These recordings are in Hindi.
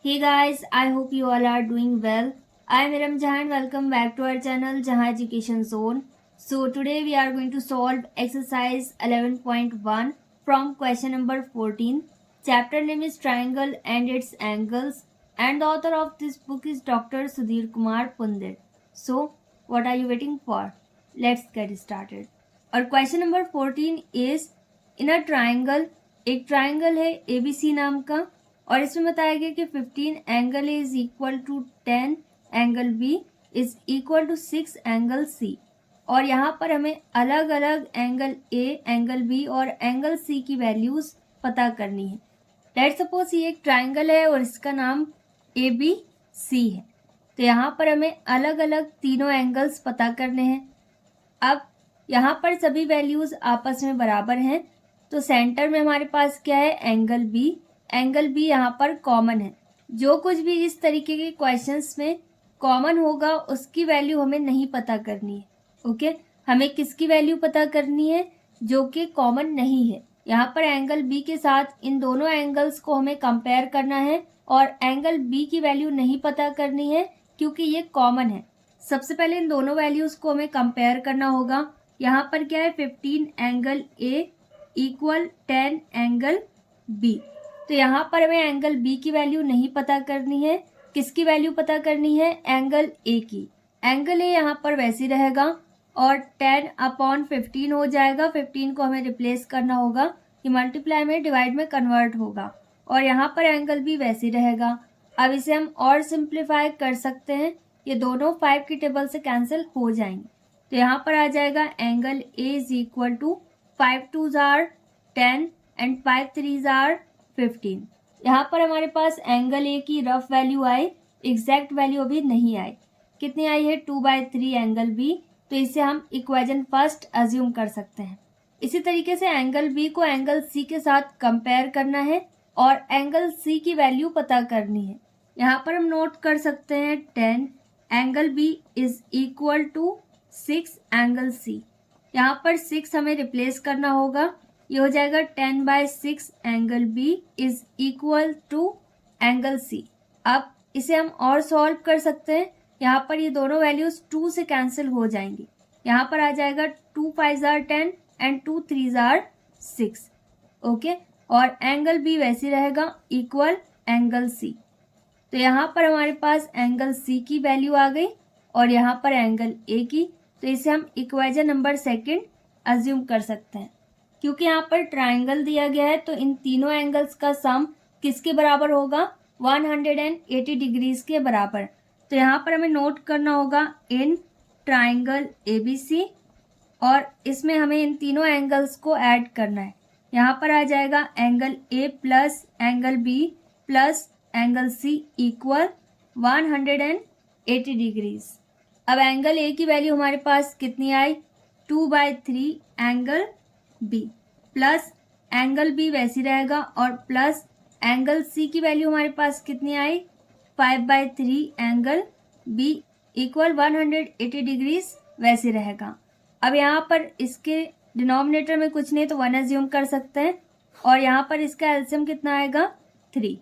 Hey guys, I hope you all are doing well. I am Iram Jahan. Welcome back to our channel Jahan Education Zone. So today we are going to solve exercise 11.1 from question number 14. Chapter name is Triangle and its angles, and the author of this book is Dr. Sudhir Kumar Pundir. So what are you waiting for? Let's get started. और question number 14 is in a triangle, एक ट्राइंगल है ABC नाम का, और इसमें बताया गया कि 15 angle A is equal to 10 angle B is equal to 6 angle C, और यहाँ पर हमें अलग अलग एंगल A, एंगल B और एंगल C की वैल्यूज पता करनी है। लेट्स सपोज ये एक ट्राइंगल है और इसका नाम ABC है, तो यहाँ पर हमें अलग अलग तीनों एंगल्स पता करने हैं। अब यहाँ पर सभी वैल्यूज आपस में बराबर हैं, तो सेंटर में हमारे पास क्या है, एंगल B। एंगल B यहाँ पर कॉमन है। जो कुछ भी इस तरीके के क्वेश्चंस में कॉमन होगा उसकी वैल्यू हमें नहीं पता करनी है। ओके, हमें किसकी वैल्यू पता करनी है, जो कि कॉमन नहीं है। यहाँ पर एंगल B के साथ इन दोनों एंगल्स को हमें कंपेयर करना है, और एंगल B की वैल्यू नहीं पता करनी है क्योंकि ये कॉमन है। सबसे पहले इन दोनों वैल्यूज को हमें कंपेयर करना होगा। यहाँ पर क्या है, 15 angle A equal 10 angle B। तो यहाँ पर हमें एंगल B की वैल्यू नहीं पता करनी है, किसकी वैल्यू पता करनी है, एंगल A की। एंगल A यहाँ पर वैसे रहेगा और 10/15 हो जाएगा। 15 को हमें रिप्लेस करना होगा, ये मल्टीप्लाई में डिवाइड में कन्वर्ट होगा, और यहाँ पर एंगल B वैसे रहेगा। अब इसे हम और सिंप्लीफाई कर सकते हैं, ये दोनों 5 की टेबल से कैंसिल हो जाएंगे। तो यहाँ पर आ जाएगा angle A is equal to 5 2s are 10 and 5 3s are 15। यहाँ पर हमारे पास एंगल A की रफ वैल्यू आई, एग्जैक्ट वैल्यू अभी नहीं आई। कितनी आई है, 2/3 एंगल B, तो इसे हम इक्वेशन फर्स्ट अज्यूम कर सकते हैं। इसी तरीके से एंगल B को एंगल C के साथ कंपेयर करना है और एंगल C की वैल्यू पता करनी है। यहाँ पर हम नोट कर सकते हैं 10 angle B is equal to 6 angle C। यहाँ पर 6 हमें रिप्लेस करना होगा, ये हो जाएगा 10/6 angle B is equal to angle C। अब इसे हम और सॉल्व कर सकते हैं। यहाँ पर ये दोनों वैल्यूज 2 से कैंसिल हो जाएंगी। यहाँ पर आ जाएगा 2 5s are 10 and 2 3s are 6। Okay, और एंगल B वैसे रहेगा इक्वल एंगल C। तो यहाँ पर हमारे पास एंगल C की वैल्यू आ गई और यहाँ पर एंगल A की, तो इसे हम इक्वेशन नंबर सेकंड अज्यूम कर सकते हैं। क्योंकि यहाँ पर ट्राइंगल दिया गया है तो इन तीनों एंगल्स का सम किसके बराबर होगा, 180 डिग्रीज के बराबर। तो यहाँ पर हमें नोट करना होगा इन ट्राइंगल ABC, और इसमें हमें इन तीनों एंगल्स को ऐड करना है। यहाँ पर आ जाएगा angle A plus angle B plus angle C equal 180 degrees. अब एंगल A की वैल्यू हमारे पास कितनी आई, 2/3 angle B plus angle B वैसी रहेगा, और प्लस एंगल C की वैल्यू हमारे पास कितनी आई, 5/3 एंगल B इक्वल 180 डिग्रीज वैसे रहेगा। अब यहाँ पर इसके डिनोमिनेटर में कुछ नहीं तो 1 अज्यूम कर सकते हैं, और यहाँ पर इसका एलसीएम कितना आएगा, 3।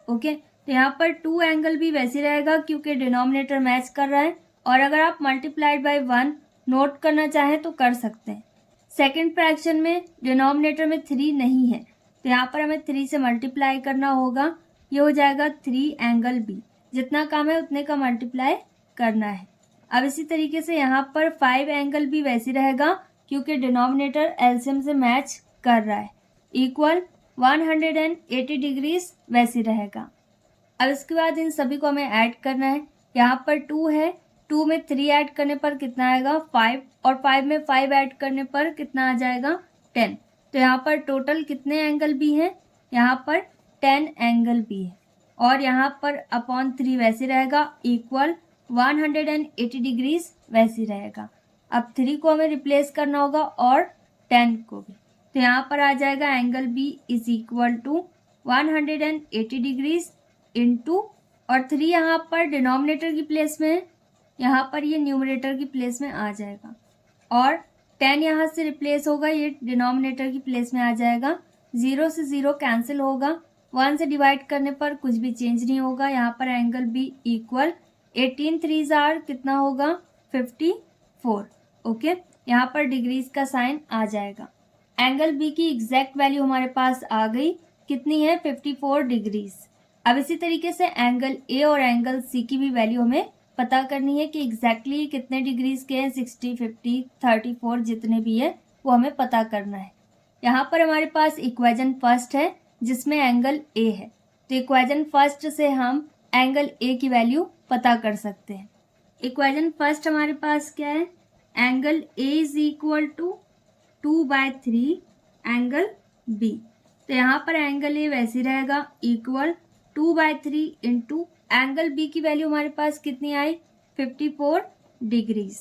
ओके, तो यहाँ पर 2 एंगल भी वैसे रहेगा क्योंकि डिनोमिनेटर मैच कर रहा है, और अगर आप मल्टीप्लाइड बाय 1 नोट करना चाहें तो कर सकते हैं। सेकंड फ्रैक्शन में डिनोमिनेटर में 3 नहीं है, तो यहाँ पर हमें 3 से मल्टीप्लाई करना होगा, ये हो जाएगा 3 एंगल B। जितना कम है उतने का मल्टीप्लाई करना है। अब इसी तरीके से यहाँ पर 5 एंगल भी वैसे रहेगा क्योंकि डिनोमिनेटर एलसीएम से मैच कर रहा है, इक्वल 180 डिग्रीज वैसे रहेगा। अब इसके बाद इन सभी को हमें ऐड करना है। यहाँ पर 2 है, 2 में 3 ऐड करने पर कितना आएगा, 5, और 5 में 5 ऐड करने पर कितना आ जाएगा, 10। तो यहाँ पर टोटल कितने एंगल B हैं, यहाँ पर 10 एंगल B है, और यहाँ पर अपॉन 3 वैसे रहेगा इक्वल 180 डिग्रीज वैसे रहेगा। अब 3 को हमें रिप्लेस करना होगा और 10 को भी, तो यहाँ पर आ जाएगा angle B is equal to 180 degrees into, और 3 यहाँ पर डिनोमिनेटर की प्लेस में है, यहाँ पर ये न्यूमरेटर की प्लेस में आ जाएगा, और 10 यहाँ से रिप्लेस होगा, ये डिनोमिनेटर की प्लेस में आ जाएगा। 0 से 0 कैंसिल होगा, 1 से डिवाइड करने पर कुछ भी चेंज नहीं होगा। यहाँ पर एंगल बी इक्वल 18 3 आर कितना होगा 54। ओके, यहाँ पर डिग्रीज का साइन आ जाएगा। एंगल बी की एग्जैक्ट वैल्यू हमारे पास आ गई, कितनी है 54 डिग्रीज। अब इसी तरीके से एंगल ए और एंगल सी की भी वैल्यू हमें पता करनी है कि एग्जैक्टली कितने डिग्रीज के हैं, 60 50 34 जितने भी है वो हमें पता करना है। यहाँ पर हमारे पास इक्वेशन फर्स्ट है जिसमें एंगल ए है, तो इक्वेशन फर्स्ट से हम एंगल ए की वैल्यू पता कर सकते हैं। इक्वेशन फर्स्ट हमारे पास क्या है, angle A is equal to 2/3 angle B. तो यहाँ पर एंगल ए वैसे रहेगा इक्वल 2/3 इंटू एंगल बी की वैल्यू हमारे पास कितनी आई 54 डिग्रीज,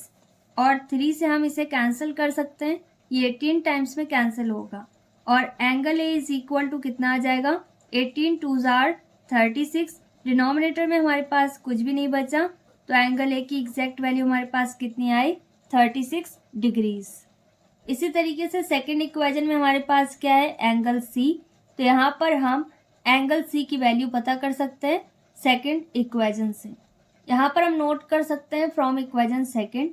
और 3 से हम इसे कैंसिल कर सकते हैं, ये 18 टाइम्स में कैंसिल होगा, और angle A is equal to कितना आ जाएगा 18 2 आर 36। डिनोमिनेटर में हमारे पास कुछ भी नहीं बचा, तो एंगल ए की एग्जैक्ट वैल्यू हमारे पास कितनी आई 36 डिग्रीज। इसी तरीके से सेकेंड इक्वेशन में हमारे पास क्या है एंगल सी, तो यहाँ पर हम एंगल सी की वैल्यू पता कर सकते हैं सेकेंड इक्वेशन से। यहाँ पर हम नोट कर सकते हैं फ्रॉम इक्वेशन सेकेंड,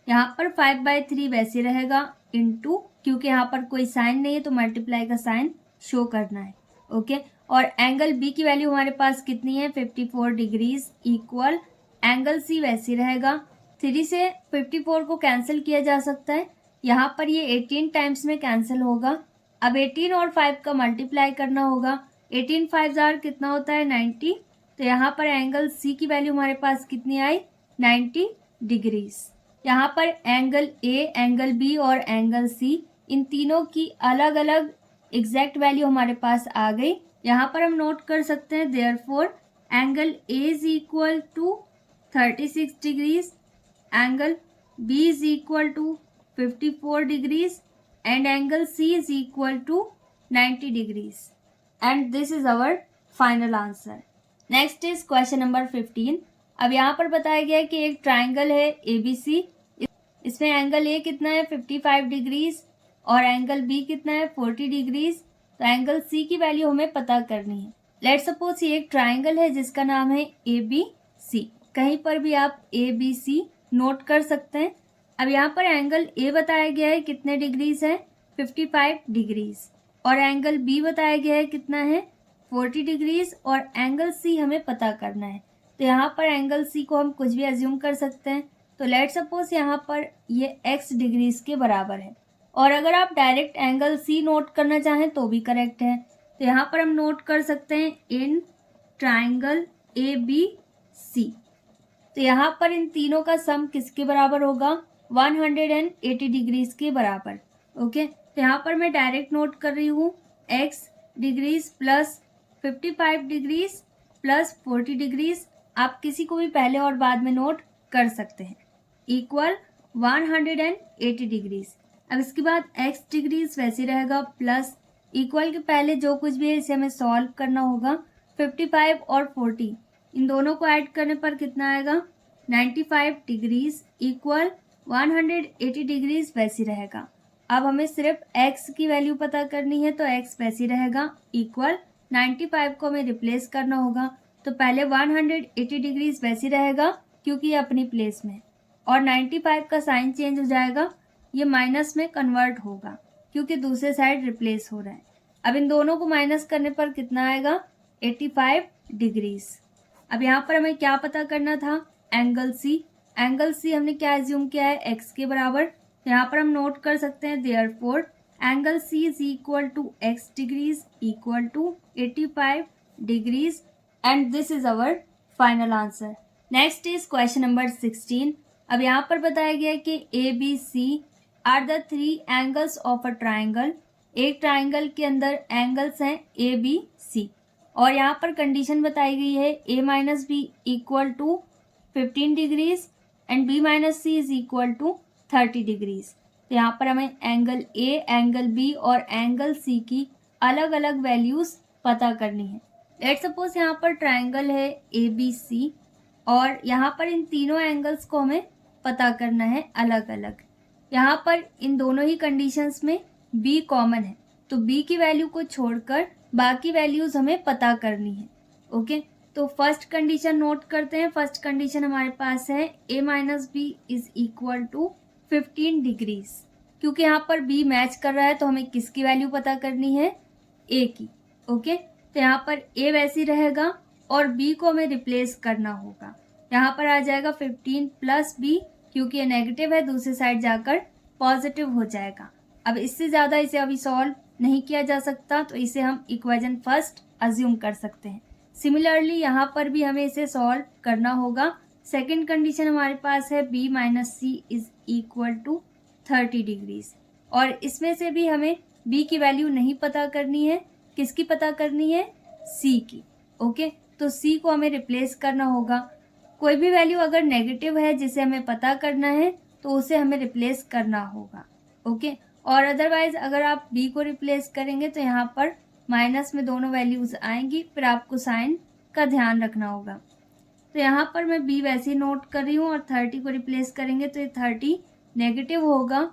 यहाँ पर 5/3 वैसे रहेगा इनटू, क्योंकि यहाँ पर कोई साइन नहीं है तो मल्टीप्लाई का साइन शो करना है। ओके, और एंगल बी की वैल्यू हमारे पास कितनी है 54 डिग्रीज इक्वल एंगल सी वैसे रहेगा, 3 से 54 को कैंसिल किया जा सकता है, यहाँ पर ये 18 टाइम्स में कैंसिल होगा। अब 18 और 5 का मल्टीप्लाई करना होगा, 18 5 आर कितना होता है 90, तो यहाँ पर एंगल सी की वैल्यू हमारे पास कितनी आई 90 डिग्रीज। यहाँ पर एंगल ए, एंगल बी और एंगल सी इन तीनों की अलग अलग एग्जैक्ट वैल्यू हमारे पास आ गई। यहाँ पर हम नोट कर सकते हैं therefore angle A is equal to 36 degrees, angle B is equal to 54 degrees and angle C is equal to 90 degrees, and this is our final answer. Next is question number 15. अब यहाँ पर बताया गया है कि एक ट्राइंगल है ABC, इसमें एंगल A कितना है 55 डिग्रीज और एंगल B कितना है 40 डिग्रीज, तो एंगल C की वैल्यू हमें पता करनी है। लेट सपोज ये एक ट्राइंगल है जिसका नाम है ABC, कहीं पर भी आप ABC नोट कर सकते हैं। अब यहाँ पर एंगल ए बताया गया है कितने डिग्रीज है 55 डिग्रीज, और एंगल बी बताया गया है कितना है 40 डिग्रीज, और एंगल सी हमें पता करना है। तो यहाँ पर एंगल सी को हम कुछ भी अज्यूम कर सकते हैं, तो लेट सपोज यहाँ पर ये x डिग्रीज के बराबर है, और अगर आप डायरेक्ट एंगल सी नोट करना चाहें तो भी करेक्ट है। तो यहाँ पर हम नोट कर सकते हैं इन ट्राइंगल ABC, तो यहाँ पर इन तीनों का सम किसके बराबर होगा 180 डिग्रीज के बराबर। ओके, तो यहाँ पर मैं डायरेक्ट नोट कर रही हूँ x degrees plus 55 degrees plus 40 degrees, आप किसी को भी पहले और बाद में नोट कर सकते हैं, इक्वल 180 डिग्रीज। अब इसके बाद x डिग्रीज वैसे रहेगा प्लस इक्वल के पहले जो कुछ भी है इसे हमें सॉल्व करना होगा, 55 और 40 इन दोनों को ऐड करने पर कितना आएगा 95 डिग्रीज इक्वल 180 डिग्रीज वैसी रहेगा। अब हमें सिर्फ x की वैल्यू पता करनी है, तो x वैसी रहेगा इक्वल 95 को हमें रिप्लेस करना होगा, तो पहले 180 डिग्रीज वैसी रहेगा क्योंकि ये अपनी प्लेस में, और 95 का साइन चेंज हो जाएगा, ये माइनस में कन्वर्ट होगा क्योंकि दूसरे साइड रिप्लेस हो रहा है। अब इन दोनों को माइनस करने पर कितना आएगा 85 डिग्रीज। अब यहाँ पर हमें क्या पता करना था एंगल सी, एंगल सी हमने क्या एज्यूम किया है x के बराबर, तो यहाँ पर हम नोट कर सकते हैं therefore angle C is equal to x degrees equal to 85 degrees, and this is our final answer. Next is question number 16। अब यहाँ पर बताया गया है कि ABC are the 3 angles of a triangle, एक ट्राइंगल के अंदर एंगल्स हैं ABC, और यहाँ पर कंडीशन बताई गई है a minus B equal to 15 degrees and b minus C is equal to 30 degrees. तो यहाँ पर हमें एंगल A, एंगल B और एंगल C की अलग अलग वैल्यूज पता करनी है। लेट सपोज यहाँ पर ट्राइंगल है ABC, और यहाँ पर इन तीनों एंगल्स को हमें पता करना है अलग अलग। यहाँ पर इन दोनों ही कंडीशंस में B कॉमन है, तो B की वैल्यू को छोड़कर बाकी वैल्यूज हमें पता करनी है। ओके, तो फर्स्ट कंडीशन नोट करते हैं। फर्स्ट कंडीशन हमारे पास है a minus B is equal to 15 degrees. क्योंकि यहाँ पर b मैच कर रहा है तो हमें किसकी वैल्यू पता करनी है, a की। ओके, तो यहाँ पर a वैसी रहेगा और b को हमें रिप्लेस करना होगा। यहाँ पर आ जाएगा 15 प्लस b, क्योंकि ये नेगेटिव है दूसरी साइड जाकर पॉजिटिव हो जाएगा। अब इससे ज़्यादा इसे अभी सॉल्व नहीं किया जा सकता, तो इसे हम इक्वेशन फर्स्ट अज्यूम कर सकते हैं। सिमिलरली यहाँ पर भी हमें इसे सॉल्व करना होगा। सेकेंड कंडीशन हमारे पास है b minus C is equal to 30 degrees, और इसमें से भी हमें b की वैल्यू नहीं पता करनी है। किसकी पता करनी है, c की। ओके, तो c को हमें रिप्लेस करना होगा। कोई भी वैल्यू अगर नेगेटिव है जिसे हमें पता करना है तो उसे हमें रिप्लेस करना होगा। ओके, और अदरवाइज अगर आप b को रिप्लेस करेंगे तो यहाँ पर माइनस में दोनों वैल्यूज आएंगी, फिर आपको साइन का ध्यान रखना होगा। तो यहाँ पर मैं b वैसे नोट कर रही हूँ, और 30 को रिप्लेस करेंगे तो ये 30 नेगेटिव होगा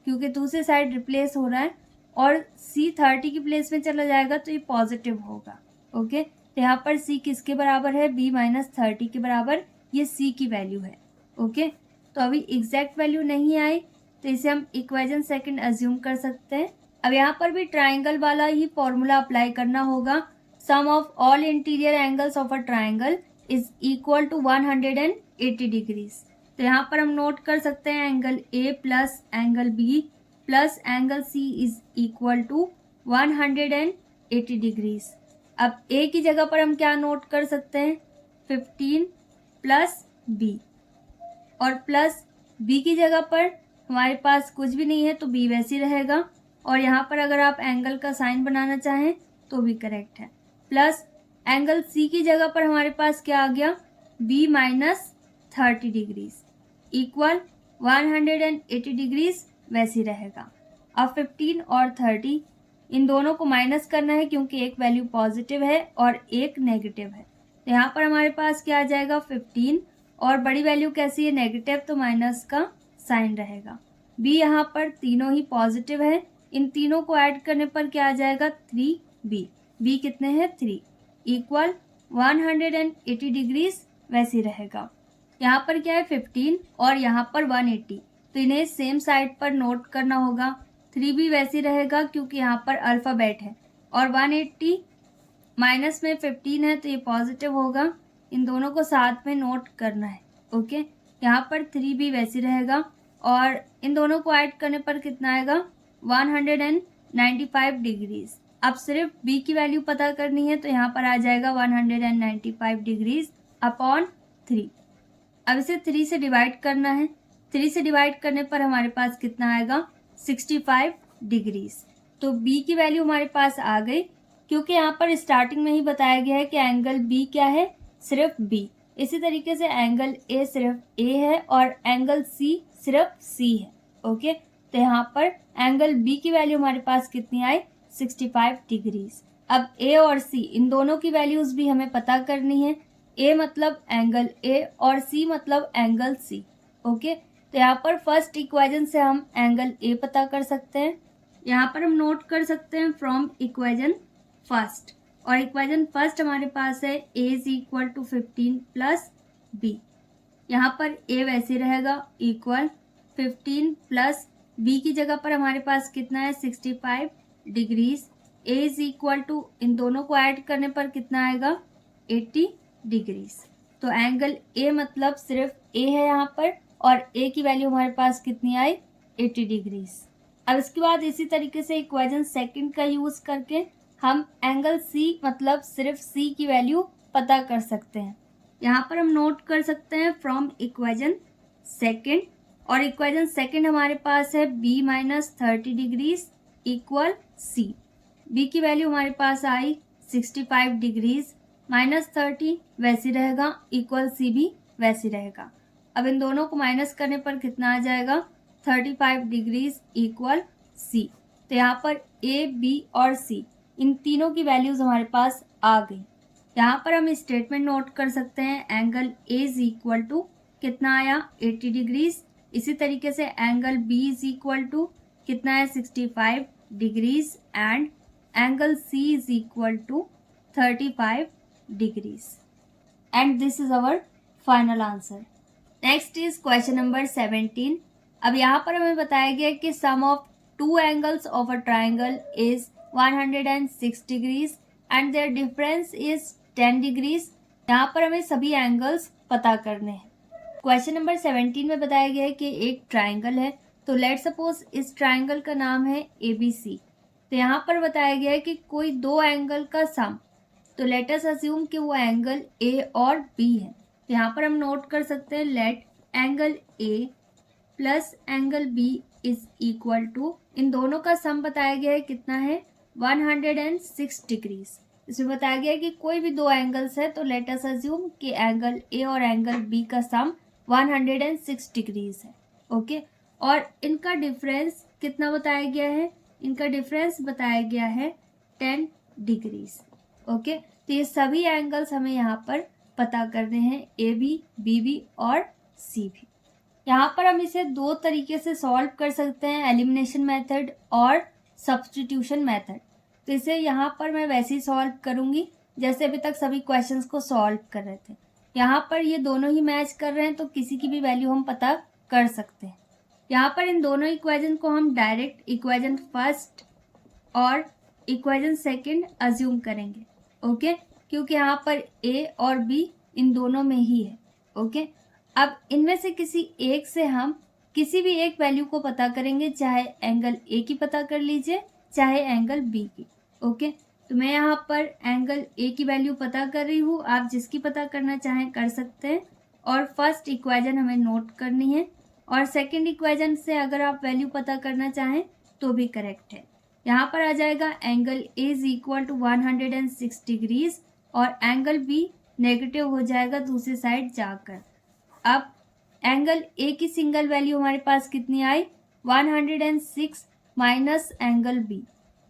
क्योंकि दूसरी साइड रिप्लेस हो रहा है, और c 30 की प्लेस में चला जाएगा तो ये पॉजिटिव होगा। ओके, तो यहाँ पर c किसके बराबर है, b माइनस 30 के बराबर, ये c की वैल्यू है। ओके, तो अभी एग्जैक्ट वैल्यू नहीं आई तो इसे हम इक्वेशन सेकंड अज्यूम कर सकते हैं। अब यहाँ पर भी ट्राइंगल वाला ही फॉर्मूला अप्लाई करना होगा। Sum of all interior angles of a triangle is equal to 180 degrees. तो यहाँ पर हम नोट कर सकते हैं angle A plus angle B plus angle C is equal to 180 degrees. अब ए की जगह पर हम क्या नोट कर सकते हैं, 15 प्लस बी, और प्लस बी की जगह पर हमारे पास कुछ भी नहीं है तो बी वैसे रहेगा, और यहाँ पर अगर आप एंगल का साइन बनाना चाहें तो भी करेक्ट है। प्लस एंगल सी की जगह पर हमारे पास क्या आ गया, B minus 30 degrees equal 180 degrees वैसे रहेगा। अब 15 और 30 इन दोनों को माइनस करना है क्योंकि एक वैल्यू पॉजिटिव है और एक नेगेटिव है। तो यहाँ पर हमारे पास क्या आ जाएगा, 15, और बड़ी वैल्यू कैसी है, नेगेटिव, तो माइनस का साइन रहेगा। b यहाँ पर तीनों ही पॉजिटिव है, इन तीनों को ऐड करने पर क्या आ जाएगा, 3b। b कितने हैं, 3 इक्वल 180 डिग्रीज वैसे रहेगा। यहाँ पर क्या है, 15 और यहाँ पर 180, तो इन्हें सेम साइड पर नोट करना होगा। 3b वैसे रहेगा क्योंकि यहाँ पर अल्फ़ाबेट है, और 180 माइनस में 15 है तो ये पॉजिटिव होगा। इन दोनों को साथ में नोट करना है। ओके, यहाँ पर 3b वैसे रहेगा, और इन दोनों को ऐड करने पर कितना आएगा, 195 डिग्रीज। अब सिर्फ b की वैल्यू पता करनी है तो यहाँ पर आ जाएगा 195 डिग्रीज अपॉन 3। अब इसे 3 से डिवाइड करना है। 3 से डिवाइड करने पर हमारे पास कितना आएगा, 65 डिग्रीज। तो b की वैल्यू हमारे पास आ गई, क्योंकि यहाँ पर स्टार्टिंग में ही बताया गया है कि एंगल b क्या है, सिर्फ b। इसी तरीके से एंगल a सिर्फ a है और एंगल c सिर्फ c है। ओके, तो यहाँ पर एंगल b की वैल्यू हमारे पास कितनी आई, 65 डिग्रीज। अब a और c इन दोनों की वैल्यूज भी हमें पता करनी है। a मतलब एंगल a और c मतलब एंगल c। ओके, तो यहाँ पर फर्स्ट इक्वेशन से हम एंगल a पता कर सकते हैं। यहाँ पर हम नोट कर सकते हैं फ्रॉम इक्वेशन फर्स्ट, और इक्वेशन फर्स्ट हमारे पास है a is equal to 15 plus b। यहाँ पर a वैसे रहेगा इक्वल 15 प्लस b की जगह पर हमारे पास कितना है, 65 degrees. a is equal to इन दोनों को ऐड करने पर कितना आएगा, 80 डिग्रीज। तो एंगल a मतलब सिर्फ a है यहाँ पर, और a की वैल्यू हमारे पास कितनी आई, 80 डिग्रीज। अब इसके बाद इसी तरीके से इक्वेशन सेकंड का यूज करके हम एंगल c मतलब सिर्फ c की वैल्यू पता कर सकते हैं। यहाँ पर हम नोट कर सकते हैं फ्रॉम इक्वेशन सेकंड, और इक्वेशन सेकंड हमारे पास है b minus 30 degrees equal c। b की वैल्यू हमारे पास आई 65 डिग्रीज, माइनस 30 वैसे रहेगा इक्वल c भी वैसे रहेगा। अब इन दोनों को माइनस करने पर कितना आ जाएगा, 35 डिग्रीज इक्वल c। तो यहाँ पर a, b और c इन तीनों की वैल्यूज हमारे पास आ गई। यहाँ पर हम स्टेटमेंट नोट कर सकते हैं, angle a is equal to कितना आया, 80 डिग्रीज। इसी तरीके से angle b is equal to कितना है, 65 degrees, and angle C is equal to 35 degrees. And this is our final answer. Next is question number 17. अब यहाँ पर हमें बताया गया कि sum of two angles of a triangle is 106 degrees and their difference is 10 degrees. यहाँ पर हमें सभी एंगल्स पता करने हैं. क्वेश्चन नंबर 17 में बताया गया है कि एक ट्राइंगल है. तो लेट सपोज इस ट्राइंगल का नाम है ABC. तो यहाँ पर बताया गया है कि कोई दो एंगल का सम. तो लेट अस अज्यूम कि वो एंगल A और B है. तो यहाँ पर हम नोट कर सकते हैं let angle A plus angle B is equal to, इन दोनों का सम बताया गया है कितना है 106 डिग्रीज. इसमें बताया गया है कि कोई भी दो एंगल्स है. तो लेट अस अज्यूम कि एंगल A और एंगल B का सम 106 डिग्रीज है. ओके, और इनका डिफरेंस कितना बताया गया है? इनका डिफरेंस बताया गया है 10 डिग्रीज. ओके, तो ये सभी एंगल्स हमें यहाँ पर पता करने हैं, AB, BB और CB. यहाँ पर हम इसे दो तरीके से सॉल्व कर सकते हैं, एलिमिनेशन मेथड और सब्स्टिट्यूशन मेथड. तो इसे यहाँ पर मैं वैसे ही सॉल्व करूँगी जैसे अभी तक सभी क्वेश्चंस को सॉल्व कर रहे थे. यहाँ पर ये दोनों ही मैच कर रहे हैं तो किसी की भी वैल्यू हम पता कर सकते हैं. यहाँ पर इन दोनों इक्वेशन को हम डायरेक्ट इक्वेशन फर्स्ट और इक्वेशन सेकंड अज्यूम करेंगे. ओके, क्योंकि यहाँ पर A और B इन दोनों में ही है. ओके, अब इनमें से किसी एक से हम किसी भी एक वैल्यू को पता करेंगे, चाहे एंगल A की पता कर लीजिए चाहे एंगल B की. ओके, तो मैं यहाँ पर एंगल A की वैल्यू पता कर रही हूँ, आप जिसकी पता करना चाहें कर सकते हैं. और फर्स्ट इक्वेशन हमें नोट करनी है और सेकंड इक्वेशन से अगर आप वैल्यू पता करना चाहें तो भी करेक्ट है. यहाँ पर आ जाएगा angle A is equal to 106 degrees और एंगल B नेगेटिव हो जाएगा दूसरी साइड जाकर. अब एंगल A की सिंगल वैल्यू हमारे पास कितनी आई 106 माइनस एंगल B.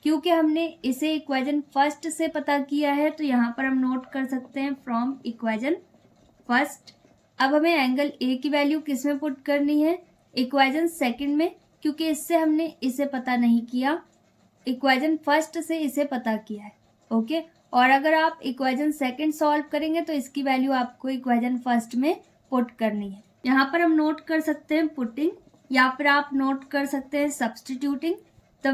क्योंकि हमने इसे इक्वेशन फर्स्ट से पता किया है तो यहाँ पर हम नोट कर सकते हैं फ्रॉम इक्वेशन फर्स्ट. अब हमें एंगल A की वैल्यू किस में पुट करनी है? इक्वेशन सेकंड में, क्योंकि इससे हमने इसे पता नहीं किया, इक्वेशन फर्स्ट से इसे पता किया है. ओके, और अगर आप इक्वेशन सेकंड सॉल्व करेंगे तो इसकी वैल्यू आपको इक्वेशन फर्स्ट में पुट करनी है. यहाँ पर हम नोट कर सकते हैं पुटिंग या फिर आप नोट कर सकते हैं सब्स्टिट्यूटिंग. द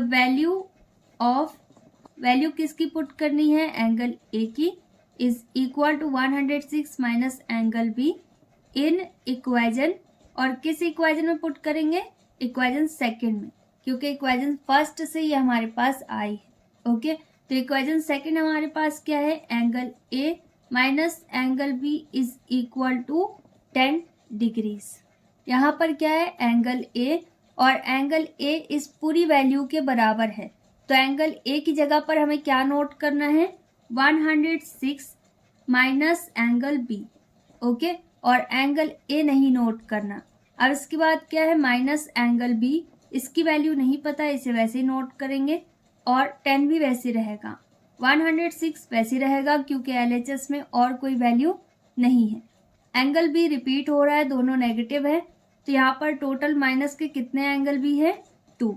वैल्यू किसकी पुट करनी है? एंगल A की is equal to 106 minus angle B in equation. और किस इक्वेशन में पुट करेंगे? इक्वेशन सेकंड में, क्योंकि इक्वेशन फर्स्ट से ये हमारे पास आई है. ओके, तो इक्वेशन सेकंड हमारे पास क्या है? Angle A minus angle B is equal to 10 degrees. यहाँ पर क्या है? एंगल A, और एंगल A इस पूरी वैल्यू के बराबर है. तो एंगल A की जगह पर हमें क्या नोट करना है? 106 माइनस एंगल B. ओके, और एंगल A नहीं नोट करना. अब इसके बाद क्या है? Minus angle B. इसकी वैल्यू नहीं पता, इसे वैसे ही नोट करेंगे और 10 भी वैसे रहेगा, 106 वैसे रहेगा क्योंकि LHS में और कोई वैल्यू नहीं है. एंगल B रिपीट हो रहा है, दोनों नेगेटिव है. तो यहाँ पर टोटल माइनस के कितने एंगल B है? 2.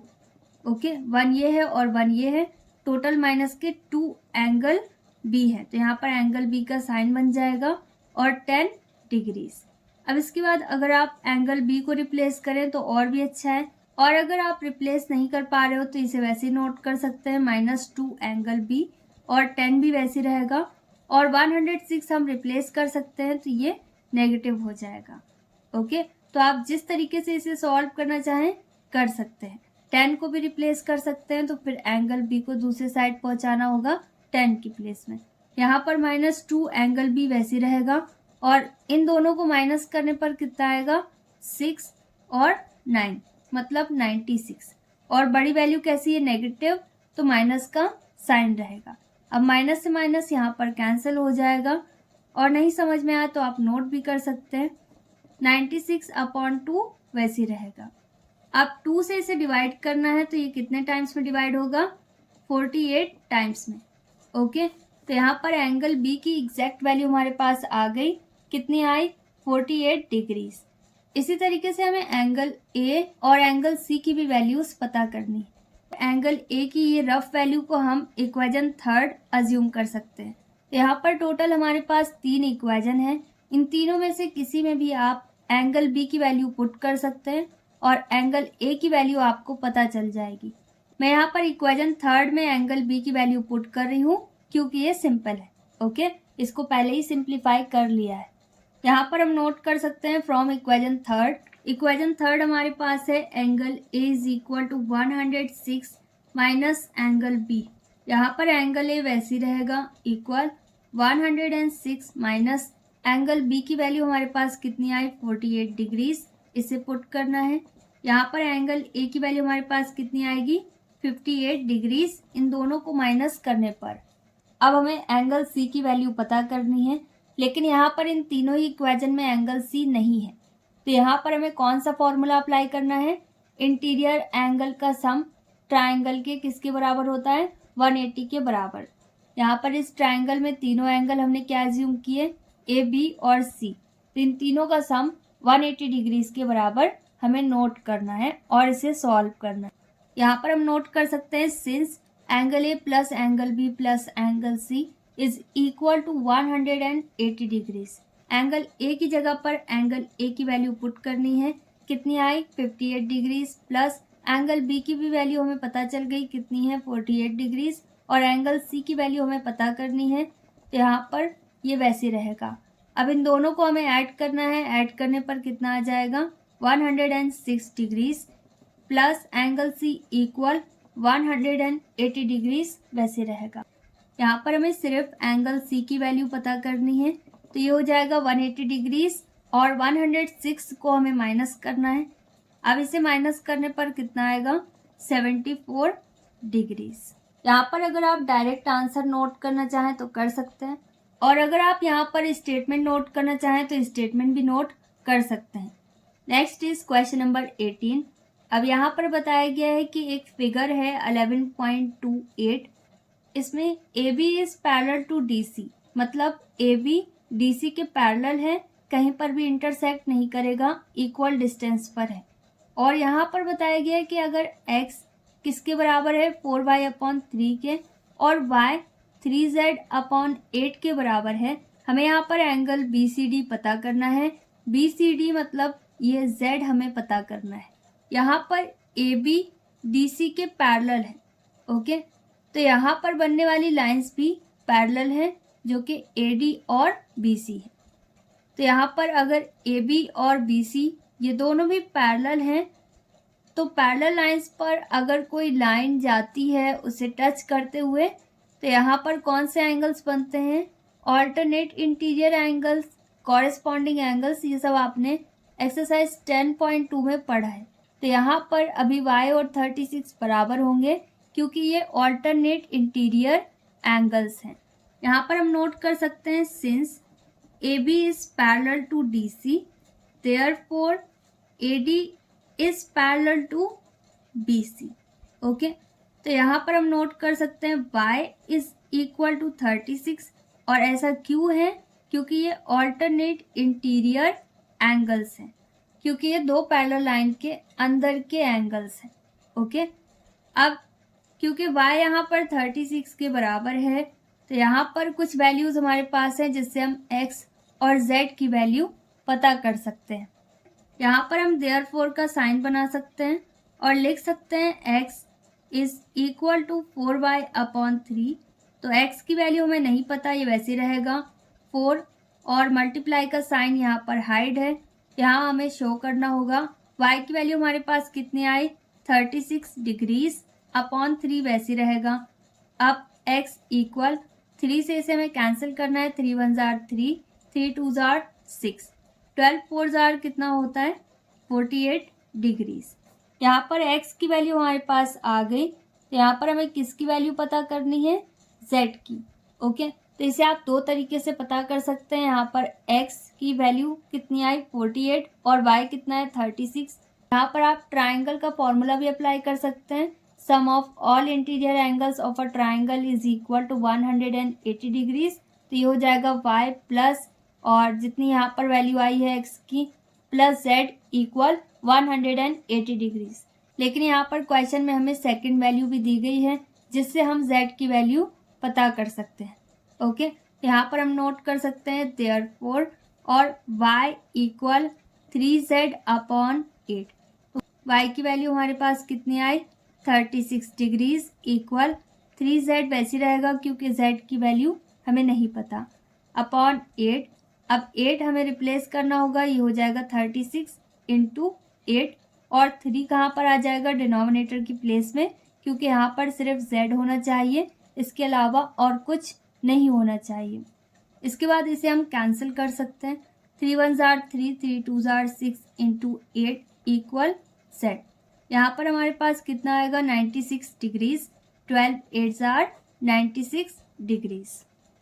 ओके, 1 ये है और 1 ये है, टोटल माइनस के 2 एंगल B है. तो यहाँ पर एंगल B का साइन बन जाएगा और 10 डिग्रीज. अब इसके बाद अगर आप एंगल B को रिप्लेस करें तो और भी अच्छा है, और अगर आप रिप्लेस नहीं कर पा रहे हो तो इसे वैसे नोट कर सकते हैं -2 एंगल B, और 10 भी वैसे रहेगा, और 106 हम रिप्लेस कर सकते हैं तो ये नेगेटिव हो जाएगा. ओके, तो आप जिस तरीके से इसे सॉल्व करना चाहें कर सकते हैं. 10 को भी रिप्लेस कर सकते हैं तो फिर एंगल B को दूसरी साइड पहुंचाना होगा 10 की प्लेस में. यहाँ पर -2 एंगल B वैसे रहेगा, और इन दोनों को माइनस करने पर कितना आएगा? 6 और 9 मतलब 96. और बड़ी वैल्यू कैसी है? नेगेटिव, तो माइनस का साइन रहेगा. अब माइनस से माइनस यहाँ पर कैंसिल हो जाएगा, और नहीं समझ में आया तो आप नोट भी कर सकते हैं. 96/2 वैसे रहेगा. अब 2 से इसे डिवाइड करना है तो ये कितने टाइम्स में डिवाइड होगा? 48 टाइम्स में. ओके, तो यहाँ पर एंगल B की एग्जैक्ट वैल्यू हमारे पास आ गई. कितनी आई? 48 डिग्रीज. इसी तरीके से हमें एंगल A और एंगल C की भी वैल्यूज पता करनी है. एंगल ए की ये रफ वैल्यू को हम इक्वेशन थर्ड अज्यूम कर सकते हैं। यहाँ पर टोटल हमारे पास 3 इक्वेशन है। इन तीनों में से किसी में भी आप एंगल बी की वैल्यू पुट कर सकते हैं और एंगल ए की वैल्यू आपको पता चल जाएगी। मैं यहाँ पर इक्वेशन थर्ड में एंगल बी की वैल्यू पुट कर रही हूँ क्योंकि ये सिंपल है। ओके, इसको पहले ही सिंप्लीफाई कर लिया है। यहाँ पर हम नोट कर सकते हैं फ्रॉम इक्वेशन थर्ड हमारे पास है angle A is equal to 106 minus angle B. यहाँ पर एंगल ए वैसी रहेगा इक्वल 106 माइनस एंगल बी की वैल्यू हमारे पास कितनी आई 48 डिग्रीज, इसे पुट करना है। यहाँ पर एंगल ए की वैल्यू हमारे पास कितनी आएगी 58 डिग्रीज, इन दोनों को माइनस करने पर अब हमें एंगल सी की वैल्यू पता करनी है। लेकिन यहाँ पर इन तीनों ही इक्वेशन में एंगल सी नहीं है, तो यहाँ पर हमें कौन सा फॉर्मूला अप्लाई करना है, इंटीरियर एंगल का सम ट्राइंगल के किसके बराबर होता है 180 के बराबर। यहाँ पर इस ट्राइंगल में तीनों एंगल हमने क्या एज्यूम किए ए बी और सी, तो इन तीनों का सम 180 डिग्रीज के बराबर हमें नोट करना है और इसे सॉल्व करना है। यहाँ पर हम नोट कर सकते हैं since angle A plus angle B plus angle C is equal to 180 degrees. Angle A की जगह पर एंगल ए की वैल्यू पुट करनी है, कितनी आई 58 डिग्रीज, प्लस एंगल बी की भी वैल्यू हमें पता चल गई कितनी है 48 डिग्रीज, और एंगल सी की वैल्यू हमें पता करनी है, तो यहाँ पर ये वैसे रहेगा। अब इन दोनों को हमें ऐड करना है, ऐड करने पर कितना आ जाएगा 106 degrees plus angle C equal 180 degrees वैसे रहेगा। यहाँ पर हमें सिर्फ एंगल सी की वैल्यू पता करनी है, तो ये हो जाएगा 180 डिग्रीज और 106 को हमें माइनस करना है। अब इसे माइनस करने पर कितना आएगा 74 डिग्रीज। यहाँ पर अगर आप डायरेक्ट आंसर नोट करना चाहें तो कर सकते हैं, और अगर आप यहाँ पर स्टेटमेंट नोट करना चाहें तो स्टेटमेंट भी नोट कर सकते हैं। Next is question number 18। अब यहाँ पर बताया गया है कि एक फिगर है 11.28, इसमें A B is parallel to D C, मतलब ए बी डी सी के पैरेलल है, कहीं पर भी इंटरसेक्ट नहीं करेगा, इक्वल डिस्टेंस पर है। और यहाँ पर बताया गया है कि अगर x किसके बराबर है 4y/3 के और y 3z/8 के बराबर है, हमें यहाँ पर एंगल बी सी डी पता करना है। बी सी डी मतलब ये z हमें पता करना है। यहाँ पर ए बी डी सी के पैरेलल है। ओके, तो यहाँ पर बनने वाली लाइंस भी पैरेलल है जो कि ए डी और बी सी है। तो यहाँ पर अगर ए बी और बी सी ये दोनों भी पैरेलल हैं, तो पैरेलल लाइंस पर अगर कोई लाइन जाती है उसे टच करते हुए, तो यहाँ पर कौन से एंगल्स बनते हैं alternate interior angles, corresponding angles, ये सब आपने एक्सरसाइज 10.2 में पढ़ा है। तो यहाँ पर अभी y और 36 बराबर होंगे क्योंकि ये ऑल्टरनेट इंटीरियर एंगल्स हैं। यहाँ पर हम नोट कर सकते हैं since A B is parallel to D C, therefore A D is parallel to B C. Okay, तो यहाँ पर हम नोट कर सकते हैं y इज इक्वल टू 36, और ऐसा क्यों है क्योंकि ये ऑल्टरनेट इंटीरियर एंगल्स हैं, क्योंकि ये दो पैरेलल लाइन के अंदर के एंगल्स हैं। ओके, अब क्योंकि y यहाँ पर 36 के बराबर है, तो यहाँ पर कुछ वैल्यूज हमारे पास हैं जिससे हम x और z की वैल्यू पता कर सकते हैं। यहाँ पर हम देयरफॉर का साइन बना सकते हैं और लिख सकते हैं x is equal to 4y/3। तो x की वैल्यू हमें नहीं पता, ये वैसे रहेगा 4, और मल्टीप्लाई का साइन यहाँ पर हाइड है, यहाँ हमें शो करना होगा। y की वैल्यू हमारे पास कितनी आई 36 डिग्रीज अपॉन 3 वैसे रहेगा। अब x इक्वल 3 से इसे हमें कैंसिल करना है, 3 1 जार 3, 3 2 जार 6, 12 4 जार कितना होता है 48 डिग्रीज। यहाँ पर x की वैल्यू हमारे पास आ गई, तो यहाँ पर हमें किसकी वैल्यू पता करनी है z की। ओके, तो इसे आप दो तरीके से पता कर सकते हैं। यहाँ पर x की वैल्यू कितनी आई 48 और y कितना है 36। यहाँ पर आप ट्राइंगल का फॉर्मूला भी अप्लाई कर सकते हैं, sum of all interior angles of a triangle is equal to 180 degrees. तो ये हो जाएगा y प्लस, और जितनी यहाँ पर वैल्यू आई है x की, प्लस z इक्वल 180 डिग्रीज। लेकिन यहाँ पर क्वेश्चन में हमें सेकंड वैल्यू भी दी गई है जिससे हम z की वैल्यू पता कर सकते हैं। ओके, यहाँ पर हम नोट कर सकते हैं देयरफॉर और y equal 3z upon 8। y की वैल्यू हमारे पास कितनी आई 36 डिग्रीज इक्वल 3z वैसी रहेगा क्योंकि z की वैल्यू हमें नहीं पता अपॉन 8। अब 8 हमें रिप्लेस करना होगा, ये हो जाएगा 36 इंटू 8 और 3 कहाँ पर आ जाएगा डिनोमिनेटर की प्लेस में, क्योंकि यहाँ पर सिर्फ z होना चाहिए, इसके अलावा और कुछ नहीं होना चाहिए। इसके बाद इसे हम कैंसिल कर सकते हैं। 3 1 jar 3, 3 2 jar 6 into 8 equal z। यहाँ पर हमारे पास कितना आएगा 96 डिग्रीज, 12 8 जार 96 डिग्रीज।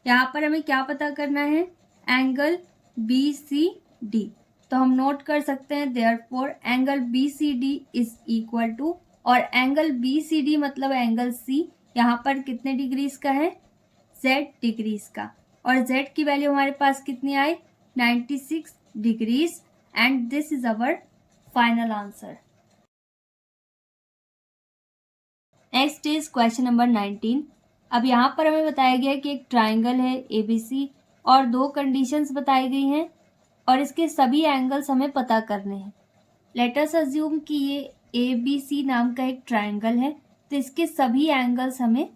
यहाँ पर हमें क्या पता करना है एंगल BCD, तो हम नोट कर सकते हैं देयरफॉर एंगल BCD इज इक्वल टू, और एंगल BCD मतलब एंगल C यहाँ पर कितने डिग्रीज का है Z डिग्रीज का, और Z की वैल्यू हमारे पास कितनी आई 96 degrees and this is our final answer. Next is question number 19। अब यहाँ पर हमें बताया गया कि एक ट्राइंगल है ABC और दो कंडीशंस बताई गई हैं और इसके सभी एंगल्स हमें पता करने हैं। लेट अस अज्यूम कि ये ABC नाम का एक ट्राइंगल है, तो इसके सभी एंगल्स हमें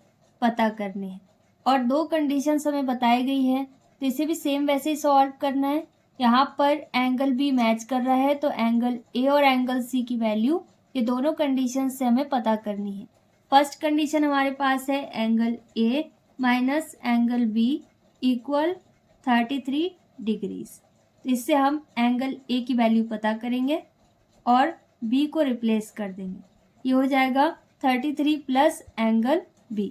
पता करने हैं और दो कंडीशंस हमें बताई गई है, तो इसे भी सेम वैसे ही सॉल्व करना है। यहाँ पर एंगल B मैच कर रहा है तो एंगल A और एंगल C की वैल्यू ये दोनों कंडीशन से हमें पता करनी है। फर्स्ट कंडीशन हमारे पास है angle A minus angle B equal 33 degrees. तो इससे हम एंगल A की वैल्यू पता करेंगे और B को रिप्लेस कर देंगे, ये हो जाएगा 33 प्लस एंगल B।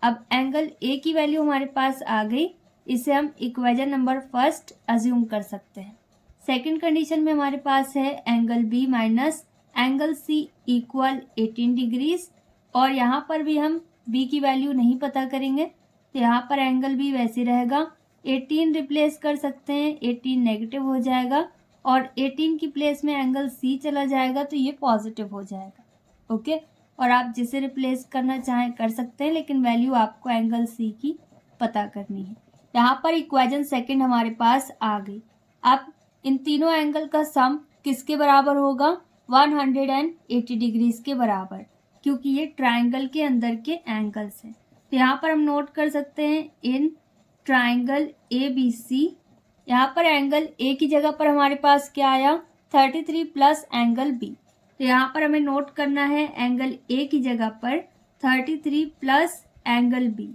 अब एंगल A की वैल्यू हमारे पास आ गई, इसे हम इक्वेशन नंबर फर्स्ट अज्यूम कर सकते हैं। सेकंड कंडीशन में हमारे पास है angle B minus angle C equal 18 degrees, और यहाँ पर भी हम B की वैल्यू नहीं पता करेंगे, तो यहाँ पर एंगल B वैसे रहेगा। 18 रिप्लेस कर सकते हैं, 18 नेगेटिव हो जाएगा और 18 की प्लेस में एंगल C चला जाएगा तो ये पॉजिटिव हो जाएगा। ओके, और आप जिसे रिप्लेस करना चाहें कर सकते हैं, लेकिन वैल्यू आपको एंगल C की पता करनी है। यहाँ पर इक्वेशन सेकंड हमारे पास आ गई। अब इन तीनों एंगल का सम किसके बराबर होगा 180 डिग्रीज के बराबर, क्योंकि ये ट्राइंगल के अंदर के एंगल्स हैं। तो यहाँ पर हम नोट कर सकते हैं इन ट्राइंगल ABC, यहाँ पर एंगल A की जगह पर हमारे पास क्या आया 33 प्लस एंगल B। तो यहाँ पर हमें नोट करना है एंगल A की जगह पर 33 plus angle B।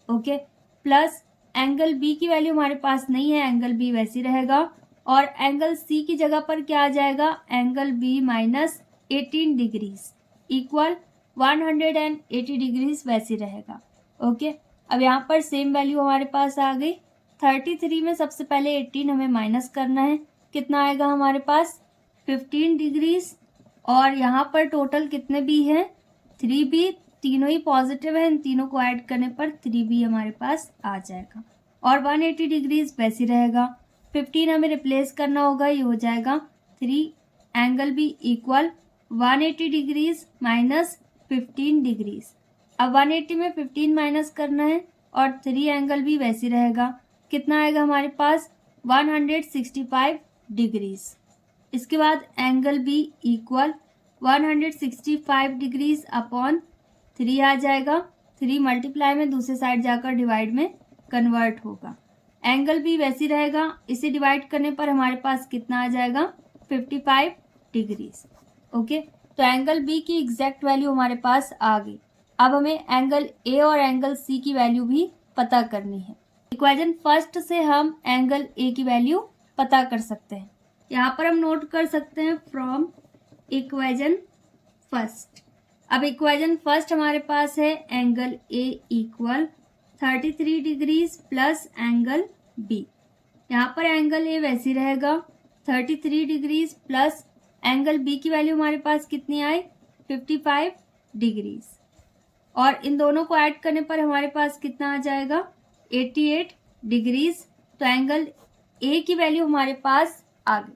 Okay, plus angle B की वैल्यू हमारे पास नहीं है, एंगल B वैसी रहेगा, और एंगल C की जगह पर क्या आ जाएगा angle B minus 18 degrees equal 180 degrees वैसी रहेगा। ओके, अब यहाँ पर सेम वैल्यू हमारे पास आ गई। 33 में सबसे पहले 18 हमें माइनस करना है, कितना आएगा हमारे पास 15 डिग्रीज, और यहाँ पर टोटल कितने B हैं 3B, तीनों ही पॉजिटिव है, इन तीनों को ऐड करने पर 3B हमारे पास आ जाएगा और 180 डिग्रीज वैसी रहेगा। 15 हमें रिप्लेस करना होगा, ये हो जाएगा 3 angle B equal 180 degrees minus 15 degrees. अब 180 में 15 माइनस करना है और 3 एंगल B वैसी रहेगा, कितना आएगा हमारे पास 165 डिग्रीज। इसके बाद angle B equal 165 degrees upon 3 आ जाएगा, 3 मल्टीप्लाई में दूसरे साइड जाकर डिवाइड में कन्वर्ट होगा। एंगल B वैसी रहेगा, इसे डिवाइड करने पर हमारे पास कितना आ जाएगा 55 डिग्रीज। ओके, तो एंगल B की एग्जैक्ट वैल्यू हमारे पास आ गई। अब हमें एंगल A और एंगल C की वैल्यू भी पता करनी है। इक्वेशन फर्स्ट से हम एंगल A की वैल्यू पता कर सकते हैं। यहाँ पर हम नोट कर सकते हैं फ्रॉम इक्वेशन फर्स्ट। अब इक्वेशन फर्स्ट हमारे पास है angle A equal 33 degrees plus angle B। यहाँ पर एंगल A वैसी रहेगा 33 डिग्रीज प्लस एंगल B की वैल्यू हमारे पास कितनी आई 55 डिग्रीज, और इन दोनों को ऐड करने पर हमारे पास कितना आ जाएगा 88 डिग्रीज। तो एंगल A की वैल्यू हमारे पास आ गई।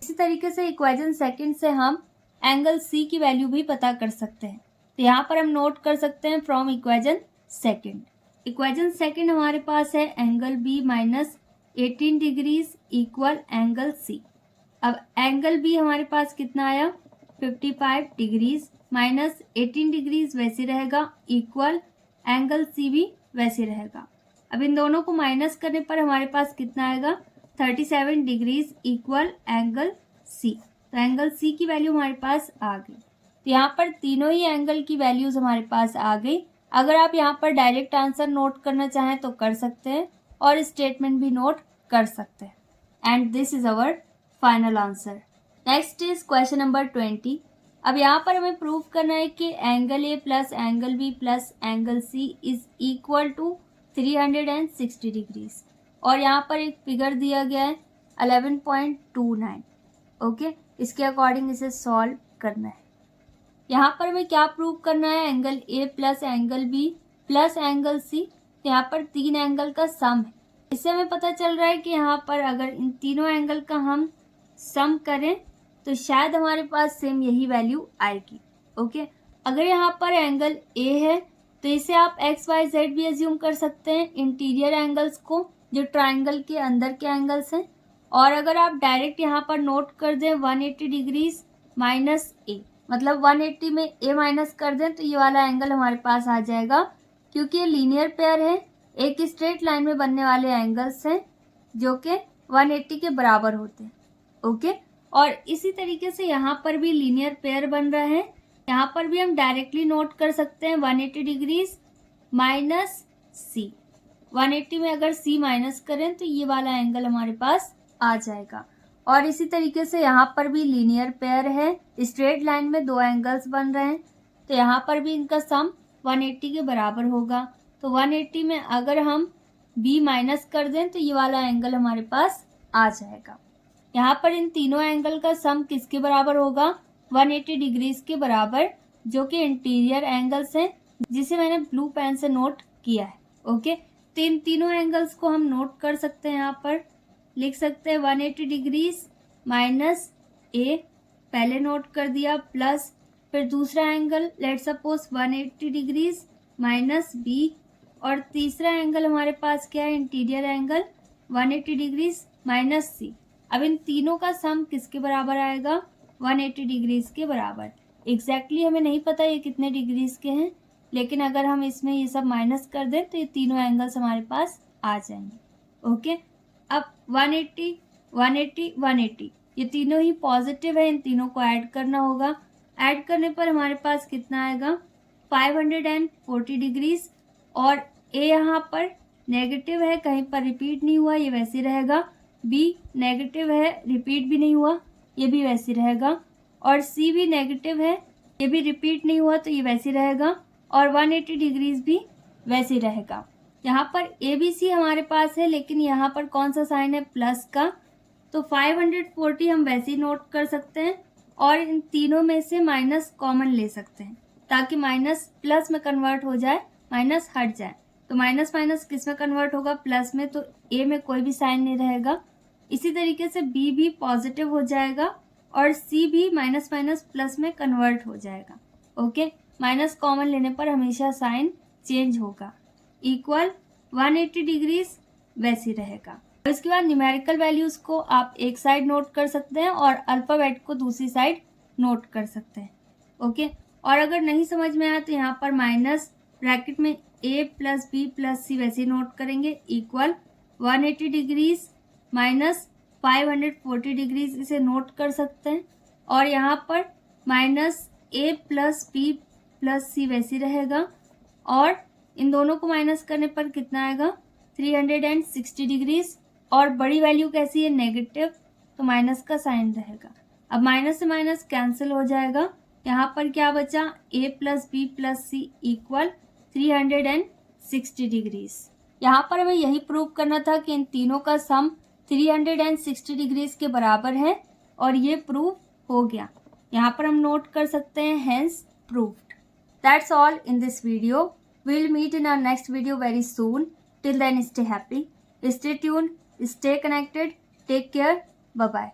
इसी तरीके से इक्वेशन सेकंड से हम एंगल सी की वैल्यू भी पता कर सकते हैं। तो यहाँ पर हम नोट कर सकते हैं from equation second. Equation second हमारे पास है angle B minus 18 degrees equal angle C. अब एंगल बी हमारे पास कितना आया 55 डिग्रीज माइनस 18 डिग्रीज वैसे रहेगा इक्वल एंगल सी भी वैसे रहेगा। अब इन दोनों को माइनस करने पर हमारे पास कितना आएगा 37 डिग्रीज इक्वल एंगल सी। तो एंगल सी की वैल्यू हमारे पास आ गई। तो यहाँ पर तीनों ही एंगल की वैल्यूज हमारे पास आ गई। अगर आप यहाँ पर डायरेक्ट आंसर नोट करना चाहें तो कर सकते हैं और स्टेटमेंट भी नोट कर सकते हैं। And this is our final answer. Next is question number 20। अब यहाँ पर हमें प्रूव करना है कि angle A plus angle B plus angle C is equal to 360 degrees और यहाँ पर एक फिगर दिया गया है 11.29। ओके, इसके अकॉर्डिंग इसे सॉल्व करना है। यहाँ पर हमें क्या प्रूव करना है angle A plus angle B plus angle C. यहाँ पर तीन एंगल का सम है। इससे हमें पता चल रहा है कि यहाँ पर अगर इन तीनों एंगल का हम सम करें तो शायद हमारे पास सेम यही वैल्यू आएगी। ओके, अगर यहाँ पर एंगल ए है तो इसे आप एक्स वाई जेड भी एज्यूम कर सकते हैं इंटीरियर एंगल्स को जो ट्राइंगल के अंदर के एंगल्स हैं। और अगर आप डायरेक्ट यहाँ पर नोट कर दें 180 डिग्रीज माइनस ए, मतलब 180 में ए माइनस कर दें तो ये वाला एंगल हमारे पास आ जाएगा, क्योंकि ये लीनियर पेयर है, एक स्ट्रेट लाइन में बनने वाले एंगल्स हैं जो कि 180 के बराबर होते हैं। ओके, और इसी तरीके से यहाँ पर भी लीनियर पेयर बन रहा है। यहाँ पर भी हम डायरेक्टली नोट कर सकते हैं 180 डिग्रीज माइनस सी। 180 में अगर सी माइनस करें तो ये वाला एंगल हमारे पास आ जाएगा। और इसी तरीके से यहाँ पर भी लीनियर पेयर है, स्ट्रेट लाइन में दो एंगल्स बन रहे हैं, तो यहाँ पर भी इनका सम 180 के बराबर होगा। तो 180 में अगर हम b माइनस कर दें तो ये वाला एंगल हमारे पास आ जाएगा। यहाँ पर इन तीनों एंगल का सम किसके बराबर होगा 180 डिग्रीज के बराबर, जो कि इंटीरियर एंगल्स हैं, जिसे मैंने ब्लू पेन से नोट किया है। ओके, तो इन तीनों एंगल्स को हम नोट कर सकते हैं। यहाँ पर लिख सकते हैं 180 डिग्रीज माइनस ए, पहले नोट कर दिया, प्लस फिर दूसरा angle let suppose 180 degrees minus B, और तीसरा एंगल हमारे पास क्या है interior angle 180 degrees minus C. अब इन तीनों का सम किसके बराबर आएगा 180 डिग्रीज के बराबर। एग्जैक्टली हमें नहीं पता ये कितने डिग्रीज के हैं, लेकिन अगर हम इसमें ये सब माइनस कर दें तो ये तीनों एंगल्स हमारे पास आ जाएंगे। ओके, अब 180 180 180 ये तीनों ही पॉजिटिव है, इन तीनों को ऐड करना होगा। ऐड करने पर हमारे पास कितना आएगा 540 डिग्रीज, और ए यहाँ पर नेगेटिव है, कहीं पर रिपीट नहीं हुआ, ये वैसे रहेगा। बी नेगेटिव है, रिपीट भी नहीं हुआ, ये भी वैसे रहेगा। और सी भी नेगेटिव है, ये भी रिपीट नहीं हुआ, तो ये वैसे रहेगा। और 180 डिग्रीज भी वैसे रहेगा। यहाँ पर ए बी सी हमारे पास है, लेकिन यहाँ पर कौन सा साइन है प्लस का, तो 540 हम वैसे ही नोट कर सकते हैं और इन तीनों में से माइनस कॉमन ले सकते हैं ताकि माइनस प्लस में कन्वर्ट हो जाए, माइनस हट जाए। तो माइनस माइनस किस में कन्वर्ट होगा प्लस में, तो ए में कोई भी साइन नहीं रहेगा। इसी तरीके से बी भी पॉजिटिव हो जाएगा और सी भी माइनस माइनस प्लस में कन्वर्ट हो जाएगा। ओके, माइनस कॉमन लेने पर हमेशा साइन चेंज होगा। इक्वल 180 डिग्रीज वैसे रहेगा। इसके बाद न्यूमेरिकल वैल्यूज को आप एक साइड नोट कर सकते हैं और अल्फाबेट को दूसरी साइड नोट कर सकते हैं। ओके, और अगर नहीं समझ में आया तो यहाँ पर माइनस ब्रैकेट में a plus B plus C वैसे नोट करेंगे। इक्वल 180 डिग्रीज माइनस 540 डिग्रीज इसे नोट कर सकते हैं। और यहाँ पर minus a plus B plus C वैसे रहेगा, और इन दोनों को माइनस करने पर कितना आएगा 360 डिग्रीज। और बड़ी वैल्यू कैसी है नेगेटिव, तो माइनस का साइन रहेगा। अब माइनस से माइनस कैंसिल हो जाएगा। यहाँ पर क्या बचा a plus B plus C equal 360 degrees. यहाँ पर हमें यही प्रूव करना था कि इन तीनों का सम 360 डिग्रीज के बराबर है, और ये प्रूव हो गया। यहाँ पर हम नोट कर सकते हैं hence proved. That's all in this video. We'll meet in our next video very soon. Till then, stay happy, stay tuned, stay connected. Take care. Bye-bye.